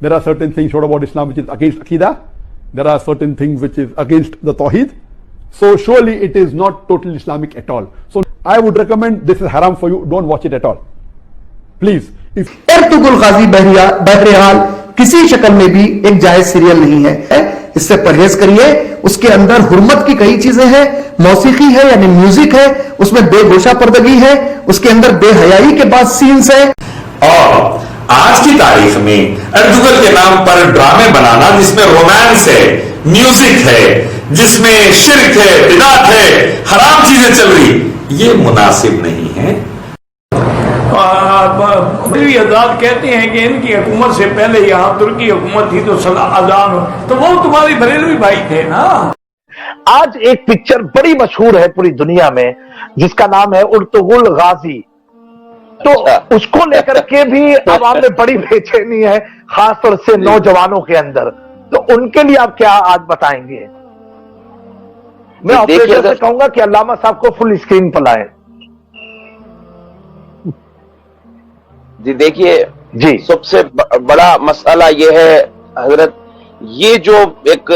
There are certain things shown about Islam which is against Aqidah. There are certain things which is against the Tawheed. So surely it is not totally Islamic at all. So I would recommend, this is haram for you, don't watch it at all. Please. Ertugrul Ghazi بہرحال کسی شکل میں بھی ایک جائز serial نہیں ہے، اس سے پرہیز کریے. اس کے اندر حرمت کی کئی چیزیں ہیں، موسیقی ہے یعنی میوزک ہے، اس میں بے گوشہ پردگی ہے، اس کے اندر بے حیائی کے بعد سینز ہیں. اور آج کی تاریخ میں ارطغرل کے نام پر ڈرامے بنانا جس میں رومانس ہے، میوزک ہے، جس میں شرک ہے، بدعت ہے، حرام چیزیں چل رہی، یہ مناسب نہیں ہے. مولوی آزاد کہتے ہیں کہ ان کی حکومت سے پہلے یہاں ترکی حکومت تھی تو اذان ہو، تو وہ تمہاری بریلوی بھائی تھے نا. آج ایک پکچر بڑی مشہور ہے پوری دنیا میں جس کا نام ہے ارطغرل غازی، تو اس کو لے کر کے بھی عوام میں بڑی بے چینی ہے، خاص طور سے نوجوانوں کے اندر. تو ان کے لیے آپ کیا آج بتائیں گے؟ میں آپریٹر سے کہوں گا کہ علامہ صاحب کو فل اسکرین پر لائیں. جی دیکھیے، جی سب سے بڑا مسئلہ یہ ہے حضرت، یہ جو ایک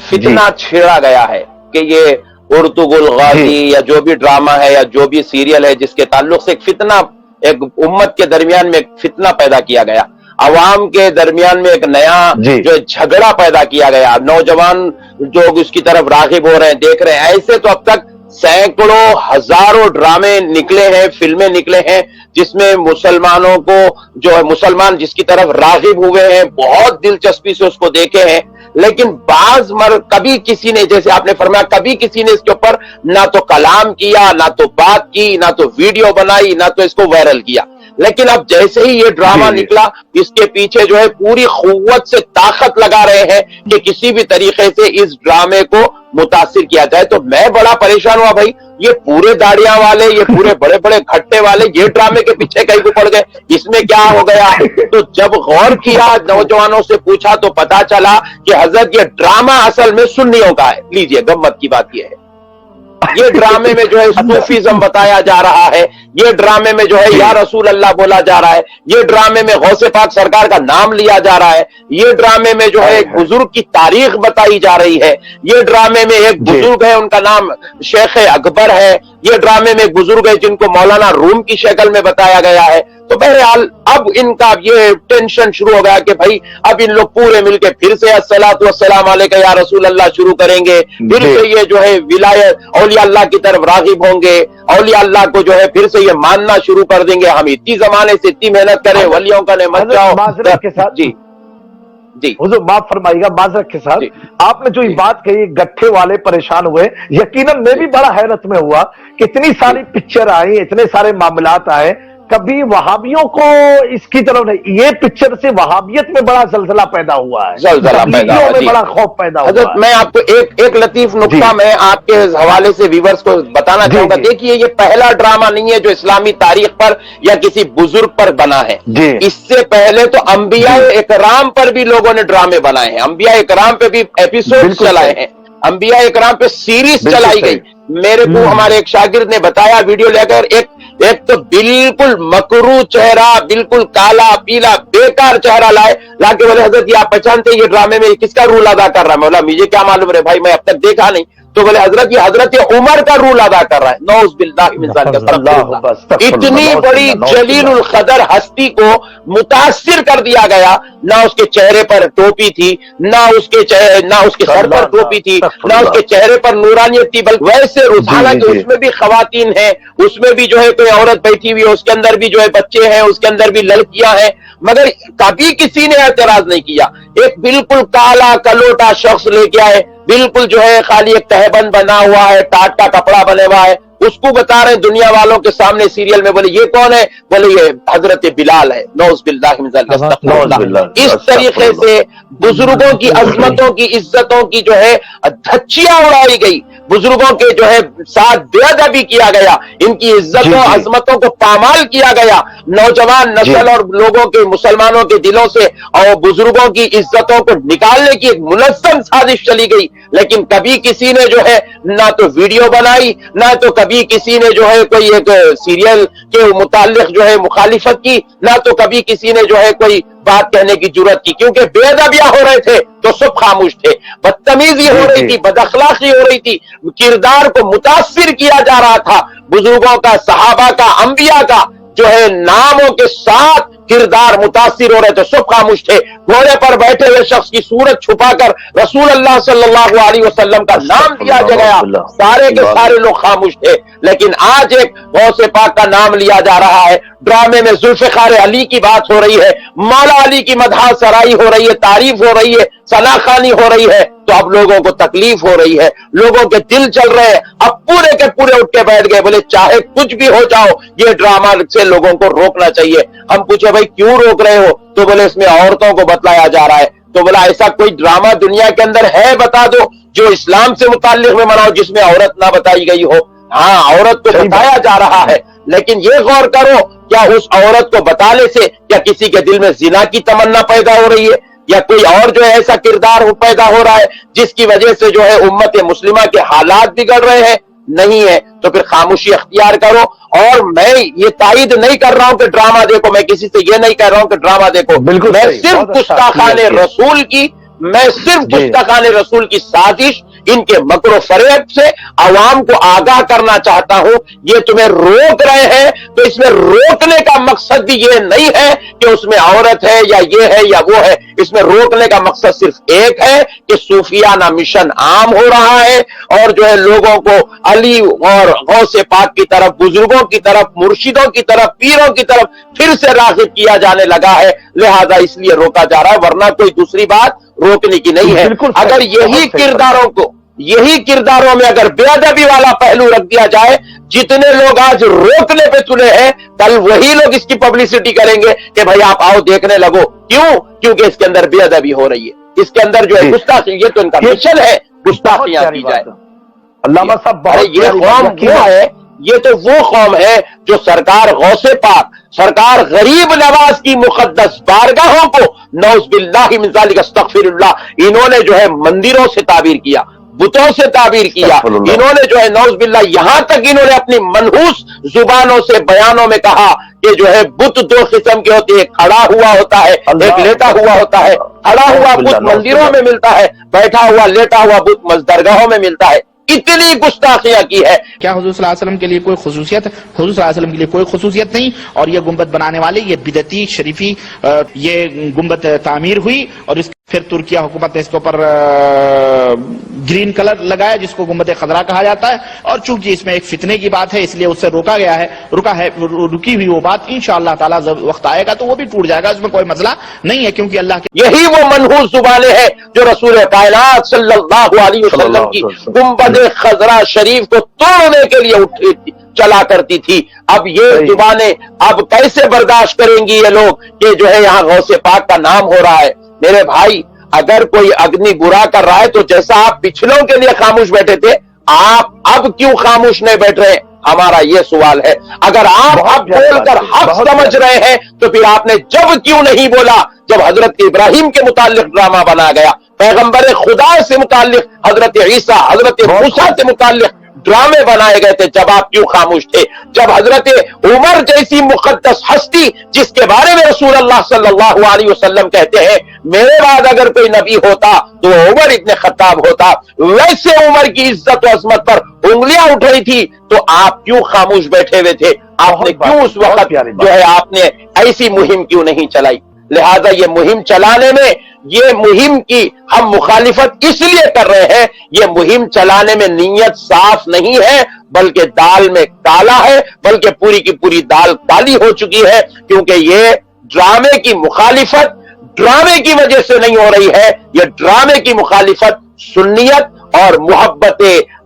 فتنہ چھیڑا گیا ہے کہ یہ ارطغرل غازی یا جو بھی ڈرامہ ہے یا جو بھی سیریل ہے جس کے تعلق سے ایک فتنہ، ایک امت کے درمیان میں ایک فتنہ پیدا کیا گیا، عوام کے درمیان میں ایک نیا جو جھگڑا پیدا کیا گیا، نوجوان جو اس کی طرف راغب ہو رہے ہیں، دیکھ رہے ہیں. ایسے تو اب تک سینکڑوں ہزاروں ڈرامے نکلے ہیں، فلمیں نکلے ہیں جس میں مسلمانوں کو جو ہے مسلمان جس کی طرف راغب ہوئے ہیں، بہت دلچسپی سے اس کو دیکھے ہیں. لیکن بعض کبھی کسی نے، جیسے آپ نے فرمایا، کبھی کسی نے اس کے اوپر نہ تو کلام کیا، نہ تو بات کی، نہ تو ویڈیو بنائی، نہ تو اس کو وائرل کیا. لیکن اب جیسے ہی یہ ڈرامہ نکلا، اس کے پیچھے جو ہے پوری قوت سے طاقت لگا رہے ہیں کہ کسی بھی طریقے سے اس ڈرامے کو متاثر کیا جائے. تو میں بڑا پریشان ہوا بھائی، یہ پورے داڑیاں والے، یہ پورے بڑے بڑے گھٹے والے یہ ڈرامے کے پیچھے کہیں کو پڑ گئے، اس میں کیا ہو گیا؟ تو جب غور کیا، نوجوانوں سے پوچھا تو پتا چلا کہ حضرت یہ ڈرامہ اصل میں سنیوں کا ہے. لیجئے، گمت کی بات یہ ہے، یہ ڈرامے میں جو ہے صوفیزم بتایا جا رہا ہے، یہ ڈرامے میں جو ہے یا رسول اللہ بولا جا رہا ہے، یہ ڈرامے میں غوث پاک سرکار کا نام لیا جا رہا ہے، یہ ڈرامے میں جو ہے ایک بزرگ کی تاریخ بتائی جا رہی ہے، یہ ڈرامے میں ایک بزرگ ہے ان کا نام شیخ اکبر ہے، یہ ڈرامے میں ایک بزرگ ہے جن کو مولانا روم کی شکل میں بتایا گیا ہے. تو بہرحال اب ان کا یہ ٹینشن شروع ہو گیا کہ بھائی اب ان لوگ پورے مل کے پھر سے الصلاۃ والسلام علیک یا رسول اللہ شروع کریں گے، پھر سے یہ جو ہے ولایت اولیاء اللہ کی طرف راغب ہوں گے، اولیاء اللہ کو جو ہے پھر سے یہ ماننا شروع کر دیں گے. ہم اتنی زمانے سے اتنی محنت کریں، ولیوں کا نہیں مت جاؤ. معذرت کے ساتھ جی جی حضور معاف فرمائیے گا، معذرت کے ساتھ آپ نے جو یہ بات کہی، گٹھے والے پریشان ہوئے، یقیناً میں بھی بڑا حیرت میں ہوا کہ اتنی ساری پکچر آئی، اتنے سارے معاملات آئے، کبھی وہابیوں کو اس کی طرف نہیں. یہ پکچر سے وہابیت میں بڑا زلزلہ پیدا ہوا ہے، زلزلہ پیدا ہوا میں بڑا خوف پیدا ہوا ہے. حضرت میں آپ کو ایک لطیف نقطہ میں آپ کے حوالے سے ویورز کو بتانا چاہوں گا. دیکھیے، یہ پہلا ڈرامہ نہیں ہے جو اسلامی تاریخ پر یا کسی بزرگ پر بنا ہے. اس سے پہلے تو انبیاء اکرام پر بھی لوگوں نے ڈرامے بنائے ہیں، انبیاء اکرام پہ بھی ایپیسوڈ چلائے ہیں، انبیاء اکرام پہ سیریز چلائی گئی. میرے کو ہمارے ایک شاگرد نے بتایا ویڈیو لے کر، ایک تو بالکل مکروہ چہرہ، بالکل کالا پیلا بیکار چہرہ لا کے بولے حضرت یہ آپ پہچانتے یہ ڈرامے میں کس کا رول ادا کر رہا ہے؟ مولا مجھے کیا معلوم ہے بھائی، میں اب تک دیکھا نہیں. تو بولے حضرت یہ حضرت عمر کا رول ادا کر رہا ہے. نعوذ باللہ من ذالک. اتنی بڑی جلیل القدر ہستی کو متاثر کر دیا گیا. نہ اس کے چہرے پر ٹوپی تھی، نہ اس کے سر پر ٹوپی تھی، نہ اس کے چہرے پر نورانیت تھی، بلکہ ویسے روزانہ کہ اس میں بھی خواتین ہیں، اس میں بھی جو ہے کوئی عورت بیٹھی ہوئی ہے، اس کے اندر بھی جو ہے بچے ہیں، اس کے اندر بھی لڑکیاں ہیں، مگر کبھی کسی نے اعتراض نہیں کیا. ایک بالکل کالا کلوٹا شخص لے کے آئے، بالکل جو ہے خالی ایک تہبند بنا ہوا ہے، ٹاٹ کا کپڑا بنے ہوا ہے، اس کو بتا رہے ہیں دنیا والوں کے سامنے سیریل میں. بولے یہ کون ہے؟ بولے یہ حضرت بلال ہے. نعوذ باللہ من ذالک، استغفر اللہ. اس طریقے سے بزرگوں کی عظمتوں کی عزتوں کی جو ہے دھچیاں اڑائی گئی، بزرگوں کے جو ہے ساتھ بے ادبی کیا گیا، ان کی عزتوں عظمتوں کو پامال کیا گیا. نوجوان نسل اور لوگوں کے مسلمانوں کے دلوں سے اور بزرگوں کی عزتوں کو نکالنے کی ایک منظم سازش چلی گئی. لیکن کبھی کسی نے جو ہے نہ تو ویڈیو بنائی، نہ تو کبھی کبھی کسی نے جو ہے کوئی ایک سیریل کے متعلق جو ہے مخالفت کی، نہ تو کبھی کسی نے جو ہے کوئی بات کہنے کی جرات کی، کیونکہ بے ادبیاں ہو رہے تھے تو سب خاموش تھے، بدتمیزی ہو رہی تھی، بد اخلاقی ہو رہی تھی، کردار کو متاثر کیا جا رہا تھا، بزرگوں کا، صحابہ کا، انبیاء کا جو ہے ناموں کے ساتھ کردار متاثر ہو رہے تھے، سب خاموش تھے۔ گھوڑے پر بیٹھے ہوئے شخص کی صورت چھپا کر رسول اللہ صلی اللہ علیہ وسلم کا نام دیا گیا، سارے کے سارے لوگ خاموش تھے۔ لیکن آج ایک غوث پاک کا نام لیا جا رہا ہے، ڈرامے میں ذوالفقار علی کی بات ہو رہی ہے، مولا علی کی مدح سرائی ہو رہی ہے، تعریف ہو رہی ہے، ثنا خوانی ہو رہی ہے، تو اب لوگوں کو تکلیف ہو رہی ہے، لوگوں کے دل چل رہے ہیں، اب پورے کے پورے اٹھ کے بیٹھ گئے، بولے چاہے کچھ بھی ہو جاؤ یہ ڈرامہ سے لوگوں کو روکنا چاہیے۔ ہم پوچھے بھائی کیوں روک رہے ہو؟ تو بولے اس میں عورتوں کو بتلایا جا رہا ہے۔ تو بولا ایسا کوئی ڈرامہ دنیا کے اندر ہے بتا دو جو اسلام سے متعلق میں بناؤ جس میں عورت نہ بتائی گئی ہو۔ ہاں عورت کو بتایا جا رہا ہے، لیکن یہ غور کرو کیا اس عورت کو بتانے سے کیا کسی کے دل میں زنا کی تمنا پیدا ہو رہی ہے، یا کوئی اور جو ہے ایسا کردار پیدا ہو رہا ہے جس کی وجہ سے جو ہے امت مسلمہ کے حالات بگڑ رہے ہیں؟ نہیں ہے، تو پھر خاموشی اختیار کرو۔ اور میں یہ تائید نہیں کر رہا ہوں کہ ڈرامہ دیکھو، میں کسی سے یہ نہیں کہہ رہا ہوں کہ ڈرامہ دیکھو، بالکل میں صحیح، صرف بہت اچھا گستاخان رسول کی گستاخان رسول کی سازش، ان کے مکر و فریب سے عوام کو آگاہ کرنا چاہتا ہوں۔ یہ تمہیں روک رہے ہیں تو اس میں روکنے کا مقصد بھی یہ نہیں ہے کہ اس میں عورت ہے یا یہ ہے یا وہ ہے، اس میں روکنے کا مقصد صرف ایک ہے کہ صوفیانہ مشن عام ہو رہا ہے، اور جو ہے لوگوں کو علی اور غوث پاک کی طرف، بزرگوں کی طرف، مرشدوں کی طرف، پیروں کی طرف پھر سے راغب کیا جانے لگا ہے، لہذا اس لیے روکا جا رہا ہے، ورنہ کوئی دوسری بات روکنے کی نہیں ہے۔ اگر یہی کرداروں میں اگر بے ادبی والا پہلو رکھ دیا جائے، جتنے لوگ آج روکنے پہ تلے ہیں کل وہی لوگ اس کی پبلسٹی کریں گے کہ بھائی آپ آؤ دیکھنے لگو۔ کیوں؟ کیونکہ اس کے اندر بے ادبی ہو رہی ہے، اس کے اندر جو ہے گستاخی، یہ تو ان کا مشن ہے، گستاخیاں کی جائے۔ علامہ صاحب یہ قوم کیا ہے؟ یہ تو وہ قوم ہے جو سرکار غوث پاک، سرکار غریب نواز کی مقدس بارگاہوں کو نعوذ باللہ من ذالک استغفر اللہ، انہوں نے جو ہے مندروں سے تعبیر کیا، بتوں سے تعبیر کیا، انہوں نے جو ہے نعوذ باللہ یہاں تک انہوں نے اپنی منحوس زبانوں سے بیانوں میں کہا کہ جو ہے بت دو قسم کے ہوتے ہیں، ایک کھڑا ہوا ہوتا ہے، ایک لیٹا ہوا ہوتا ہے۔ کھڑا ہوا بت مندروں میں ملتا ہے، بیٹھا ہوا لیٹا ہوا بت مزدرگاہوں میں ملتا ہے۔ اتنی گستاخیاں کی ہے۔ کیا حضور صلی اللہ علیہ وسلم کے لیے کوئی خصوصیت؟ حضور صلی اللہ علیہ وسلم کے لیے کوئی خصوصیت نہیں، اور یہ گنبد بنانے والے یہ بدعتی شریفی یہ گنبد تعمیر ہوئی، اور اس پھر ترکیہ حکومت نے اس کے اوپر گرین کلر لگایا جس کو گنبد خضرا کہا جاتا ہے، اور چونکہ اس میں ایک فتنے کی بات ہے اس لیے اس سے روکا گیا ہے، رکی ہوئی وہ بات انشاءاللہ تعالی وقت آئے گا تو وہ بھی ٹوٹ جائے گا، اس میں کوئی مسئلہ نہیں ہے، کیونکہ اللہ کے یہی وہ منحوس زبانیں ہیں جو رسول کائنات صلی اللہ علیہ وسلم کی گنبد خضرا شریف کو توڑنے کے لیے چلا کرتی تھی۔ اب یہ زبانیں اب کیسے برداشت کریں گی یہ لوگ کہ جو ہے یہاں غوث پاک کا نام ہو رہا ہے؟ میرے بھائی اگر کوئی آدمی برا کر رہا ہے تو جیسا آپ پچھلوں کے لیے خاموش بیٹھے تھے، آپ اب کیوں خاموش نہیں بیٹھ رہے؟ ہمارا یہ سوال ہے۔ اگر آپ اب بول کر حق سمجھ رہے ہیں تو پھر آپ نے جب کیوں نہیں بولا جب حضرت ابراہیم کے متعلق ڈرامہ بنا گیا، پیغمبر خدا سے متعلق، حضرت عیسیٰ، حضرت موسیٰ سے متعلق ڈرامے بنائے گئے تھے، جب آپ کیوں خاموش تھے؟ جب حضرت عمر جیسی مقدس ہستی جس کے بارے میں رسول اللہ صلی اللہ علیہ وسلم کہتے ہیں میرے بعد اگر کوئی نبی ہوتا تو وہ عمر ابن خطاب ہوتا، ویسے عمر کی عزت و عظمت پر انگلیاں اٹھ رہی تھی، تو آپ کیوں خاموش بیٹھے ہوئے تھے؟ آپ نے کیوں اس وقت جو ہے آپ نے ایسی مہم کیوں نہیں چلائی؟ لہذا یہ مہم چلانے میں، یہ مہم کی ہم مخالفت اس لیے کر رہے ہیں، یہ مہم چلانے میں نیت صاف نہیں ہے بلکہ دال میں کالا ہے، بلکہ پوری کی پوری دال کالی ہو چکی ہے، کیونکہ یہ ڈرامے کی مخالفت ڈرامے کی وجہ سے نہیں ہو رہی ہے، یہ ڈرامے کی مخالفت سنیت اور محبت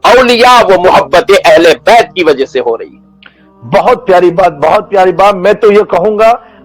اولیاء و محبت اہل بیت کی وجہ سے ہو رہی ہے۔ بہت پیاری بات، بہت پیاری بات۔ میں تو یہ کہوں گا